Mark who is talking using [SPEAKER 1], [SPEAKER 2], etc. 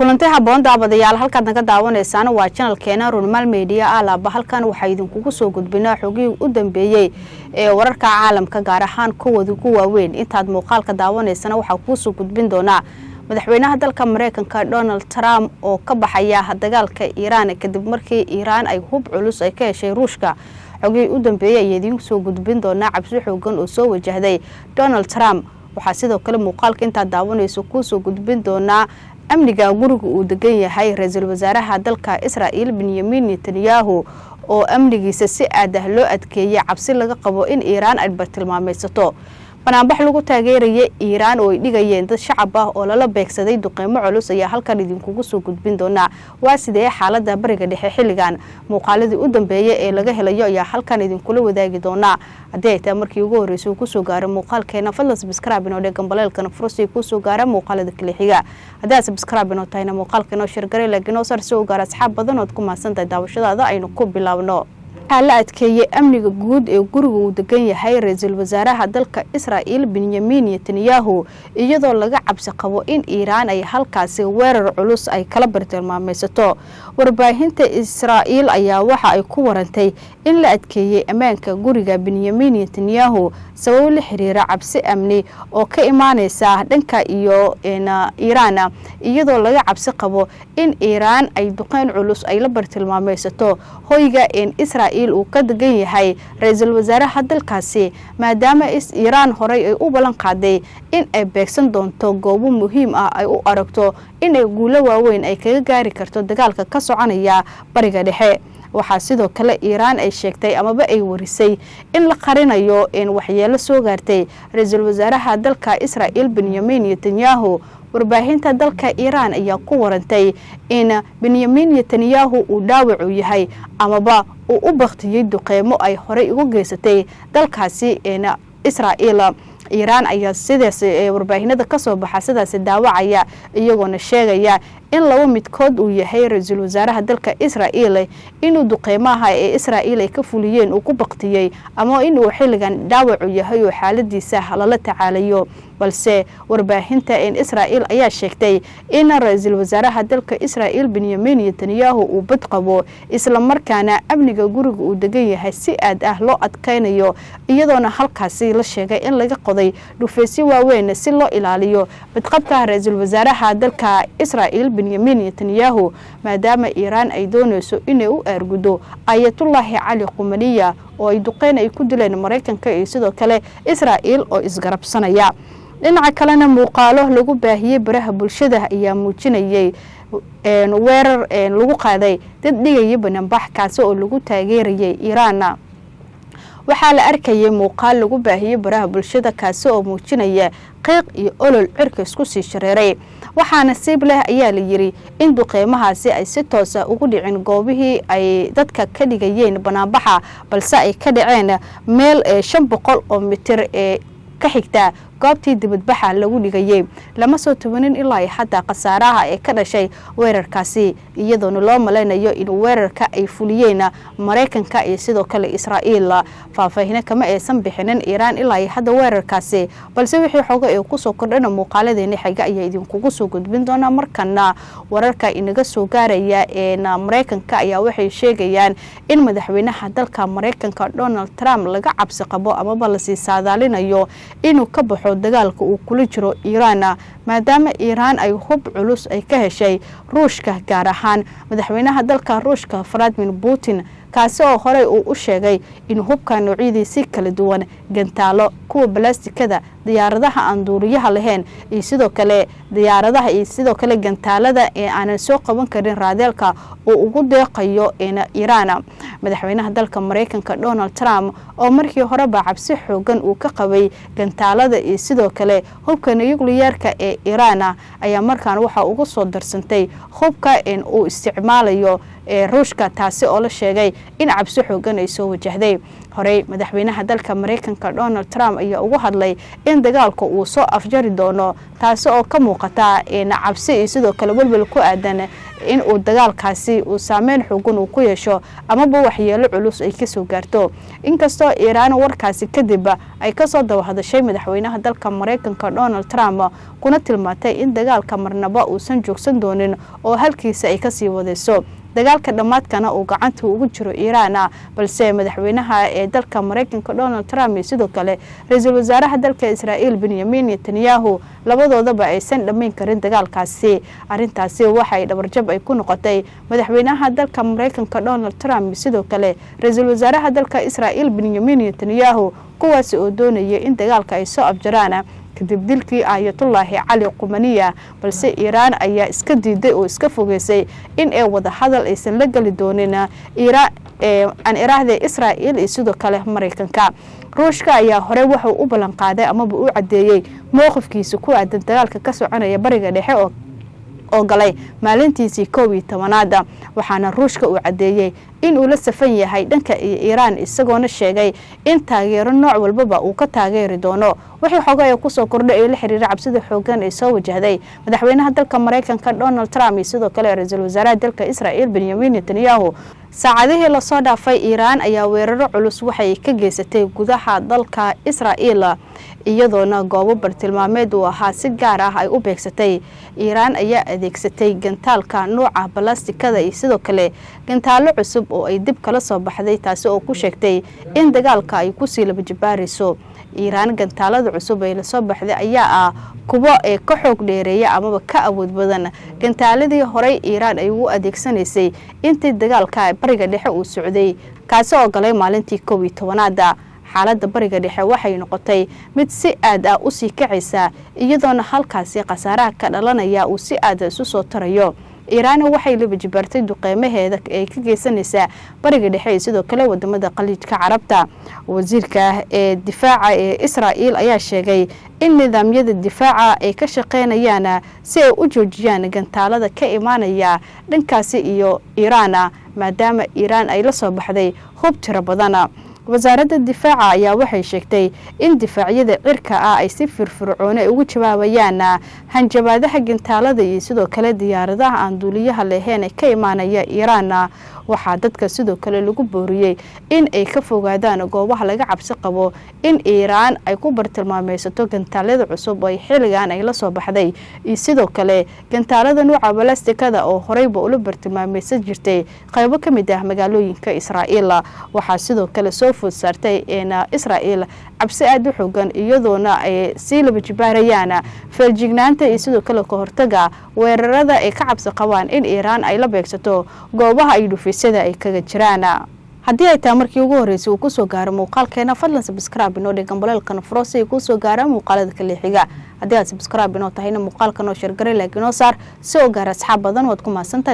[SPEAKER 1] kulanti haboon daabadayaal halkaad naga daawaneysaan waa channelkeena Runmal Media alaaba halkan waxa idinkugu soo gudbinaa xogii u dambeeyay ee wararka caalamka gaar ahaan kuwada ugu waaweyn intaad muuqaalka daawaneysana waxa ku soo gudbin doona madaxweynaha dalka Mareykanka Donald Trump oo ka baxaya dagaalka Iran kadib markii Iran ay hub culus ay ka heshay Ruushka xogii u dambeeyay idin soo gudbin doona cabsi xoogan oo soo wajahday Donald Trump waxa sidoo kale muuqaalka inta daawanayso ku soo gudbin doona amniga guriga uu degan yahay ra'iisul wasaaraha dalka Israa'iil Benjamin Netanyahu oo amnigiisa si aad ah loo adkeeyay cabsi laga qabo in Iran ay bartilmaameedsato banaanbax lagu taageerayay Iran oo ay dhigayeen dad shacab ah oo lala beegsaday duqeymo culus ayaa halkan idinkugu soo gudbin doona waa sidee xaaladda bariga dhexe xilligan muuqaaladii u dambeeyay ee laga helayo ayaa halkan idinkula wadaagi doona haddii ay markii ugu horeysay ku soo gaaray muuqaalkeena fadlan subscribe inoo dhegan baleelkana fursi ku soo gaaray muuqaalada kale xiga haddii subscribe inoo tahayna muuqaalkeena share garay laakiin oo sarsi u gaar asxaab badan oo ku maasantahay daawashadaada aynu ku bilaabno la adkeeyay amniga guud ee guriga uu degan yahay ra'iisul wasaaraha dalka Israa'iil Benjamin Netanyahu iyadoo laga cabsi qabo in Iran ay halkaasi weerar culus ay kala bartilmaameedsato warbaahinta Israa'iil ayaa waxa ay ku warantay in la adkeeyay amaanka guriga Benjamin Netanyahu sabab la xiriira cabsi amni oo ka imaanaysa dhanka iyo Iran iyadoo laga cabsi qabo in Iran ay duqeyn culus ay la bartilmaameedsato hoyga Israa'iil uu ka degan yahay ra'iisul wasaaraha dalkaasi maadaama Iran horay ay u balan qaaday in ay beegsan doonto goobo muhiim ah ay u aragto in ay guulo waaweyn ay kaga gaari karto dagaalka ka soconaya bariga dhexe waxa sidoo kale Iran ay sheegtay amaba ay warisay in la qarinayo in waxyeelo soo gaartay ra'iisul wasaaraha dalka Israa'iil Benjamin Netanyahu warbaahinta dalka Iran ayaa ku warantay in Benjamin Netanyahu uu dhaawac u yahay amaba uu u baqtiyay duqeymo ay horay ugu geysatay dalkaasi Israa'iil Iran ayaa sidaas warbaahinada ka soo baxa sidaas daawacaya iyagoona sheegaya in laba midkood uu yahay ra'iisul wasaaraha dalka Israa'iil inuu duqeymaha ee Israa'iil ay ka fuliyeen uu ku baqtiyay ama inuu xilligan dhaawac u yahay oo xaaladiisa la tacaalayo balse warbaahinta Israa'iil ayaa sheegtay in ra'iisul wasaaraha dalka Israa'iil Benjamin Netanyahu uu bad qabo isla markaana amniga guriga uu degan yahay si aad ah loo adkeynayo iyadoona halkaasi la sheegay in laga qoday dhufeysyo waaweyn si loo ilaaliyo badqabka ra'iisul wasaaraha dalka Israa'iil Benjamin Netanyahu maadaama Iran ay doonayso inay u argudo Ayatollah Ali Khamenei oo ay duqeyn ay ku dileen Mareykanka iyo sidoo kale Israa'iil oo isgarabsanaya dhinaca kalena muuqaalo lagu baahiyay baraha bulshada ayaa muujinayay weerar lagu qaaday dad dhigaya banaanbax kaas oo lagu taageerayay Iran waxaa la arkayay muuqaal lagu baahiyay baraha bulshada kaas oo muujinaya qiiq iyo olol cirka isku sii shareeray waxaana siib leh ayaa la yiri in duqeymahaasi ay si toos ah ugu dhicin goobihii ay dadka ka dhigayeen banaanbaxa balse ay ka dhaceen meel 500 oo mitir ee ka xigta goobtii dibadbaxa lagu dhigayay lama soo tubanin ilaa hadda qasaaraha ee ka dhashay weerarkaasi iyadoo loo maleynayo in weerarka ay fuliyeen Mareykanka iyo sidoo kale Israa'iil faahfaahin kama aysan bixinin Iran ilaa hadda weerarkaasi balse wixii xogo ee ku soo kordhana muuqaaladeena xiga ayaa idinkugu soo gudbin doona markana wararka inaga soo gaaraya Mareykanka ayaa waxay sheegayaan in madaxweynaha dalka Mareykanka Donald Trump laga cabsi qabo amaba la sii saadaalinayo inuu ka baxo dagaalka uu kula jiro Iran maadaama Iran ay hub culus ay ka heshay Ruushka gaar ahaan madaxweynaha dalka Ruushka Vladimir Putin kaas oo horay uu u sheegay in hubka noocyadiisa kala duwan gantaalo kuwa balaastikada diyaaradaha aan duuriyaha lahayn iyo sidoo kale diyaaradaha iyo sidoo kale gantaalada ee aan soo qaban karin raadeelka oo ugu deeqayo Iran madaxweynaha dalka Mareykanka Donald Trump oo markii hore ba cabsi xoogan uu ka qabay gantaalada iyo sidoo kale hubka nuclear-ka ee Iran ayaa markaan waxa ugu soo darsantay hubka uu isticmaalayo Ruushka taasi oo la sheegay in cabsi xoogan ay soo wajahday horey madaxweynaha dalka Mareykanka Donald Trump ayaa ugu hadlay in dagaalku uu soo afjari doono taasi oo ka muuqata in cabsi iyo sidoo kale walwal ku aadan in uu dagaalkaasi uu saameyn xooggan uu ku yeesho amaba waxyeelo culus ay ka soo gaarto inkastoo Iiraan warkaasi kadib ay ka soo daba hadashay madaxweynaha dalka Mareykanka Donald Trump kuna tilmaantay in dagaalka marnaba uusan joogsan doonin oo halkiisa ay ka sii wadayso dagaalka dhamaadkana uu gacanta ugu jiro Iiraan balse madaxweynaha ee dalka Mareykanka Donald Trump sidoo kale ra'iisul wasaaraha dalka Israa'iil Benjamin Netanyahu labadoodaba aysan dhameyn karin dagaalkaasi arintaasi waxay dhabarjab ay ku noqotay madaxweynaha dalka Mareykanka Donald Trump sidoo kale ra'iisul wasaaraha dalka Israa'iil Benjamin Netanyahu kuwaas oo doonaya in dagaalka ay soo abjaraan kadib dilkii Ayatollah Ali Khamenei balse Iiraan ayaa iska diiday oo iska fogeysay in ay wada hadal aysan la gali doonin Israa'iil iyo sidoo kale Mareykanka Ruushka ayaa hore wuxuu u balan qaaday ama uu cadeeyay mowqifkiisa ku aadan dagaalka ka soconaya bariga dhexe oo galay maalintiisii 11aad waxaana Ruushka uu cadeeyay in uu la safan yahay dhanka Iiraan isagoona sheegay in taageero nooc walba uu ka taageeri doono wixii xoogay ku soo kordhay la xiriira cabsida xooggan ee soo wajahday madaxweynaha dalka Mareykanka Donald Trump sidoo kale ra'iisul wasaaraha dalka Israa'iil Benjamin Netanyahu saacadihii la soo dhaafay Iiraan ayaa weeraro culus waxay ka geysatay gudaha dalka Israa'iil iyadoona goobo bartilmaameed uu ahaa si gaar ah ay u beegsatay Iiraan ayaa adeegsatay gantaalka nooca balastikada iyo sidoo kale gantaalo cusub oo ay dib kala soo baxday taasi oo ku sheegtay in dagaalka ay ku sii laba jibaariso Iiraan gantaalada cusub ee la soo baxday ayaa kuwa ee ka xoog dheereeya ama ka awood badan gantaaladii hore Iiraan ay u adeegsanaysay intii dagaalka bariga dhexe uu socday kaasi oo galay maalintii 11aad xaaladda bariga dhexe waxay noqotay mid si aad ah u sii kacaysa iyadoona halkaasi qasaaraha ka dhalanaya uu si aad isu soo tarayo Iiraan waxay laba jibaartay duqeymaheeda ay ka geysanaysaa bariga dhexe sidoo kale wadamada qaliijka Carabta wasiirka difaaca ee Israa'iil ayaa sheegay in nidaamyada difaaca ay ka shaqeynayaan si ay u joojiyaan gantaalada ka imaanaya dhankaasi iyo Iiraan maadaama Iiraan ay la soo baxday hub tiro badan wasaaradda difaaca ayaa waxay sheegtay in difaacyada cirka ay si firfircoon ugu jawaabayaan hanjabaadaha gantaalada iyo sidoo kale diyaaradaha aan duuliyaha lahayn ka imaanaya Iiraan waxaa dadka sidoo kale lagu booriyay in ay ka fogaadaan goobaha laga cabsi qabo in Iiraan ay ku bartilmaameysato gantaalada cusub oo xilligan ay la soo baxday iyo sidoo kale gantaalada nooca balastikada oo horeyba u bartilmaameysan jirtay qaybo kamid ah magaalooyinka Israa'iil waxaa sidoo kale soo food saartay in Israa'iil cabsi aad u xooggan iyadoona ay si laba jibaarayaan feejignaanta iyo sidoo kale ka hortaga weerarada ay ka cabsi qabaan in Iiraan ay la beegsato goobaha ay dhufisada ay kaga jiraan haddii ay taa markii ugu horeysay uu ku soo gaaro muuqaalkeena fadlan subscribe inoo dhigan balaalkan furoosi ay ku soo gaaraan muuqaalada kale xiga haddii aad subscribe inoo tahayna muuqaalkan oo share garay laakiin oo saar si oo gaar asxaab badan waad ku maasantahay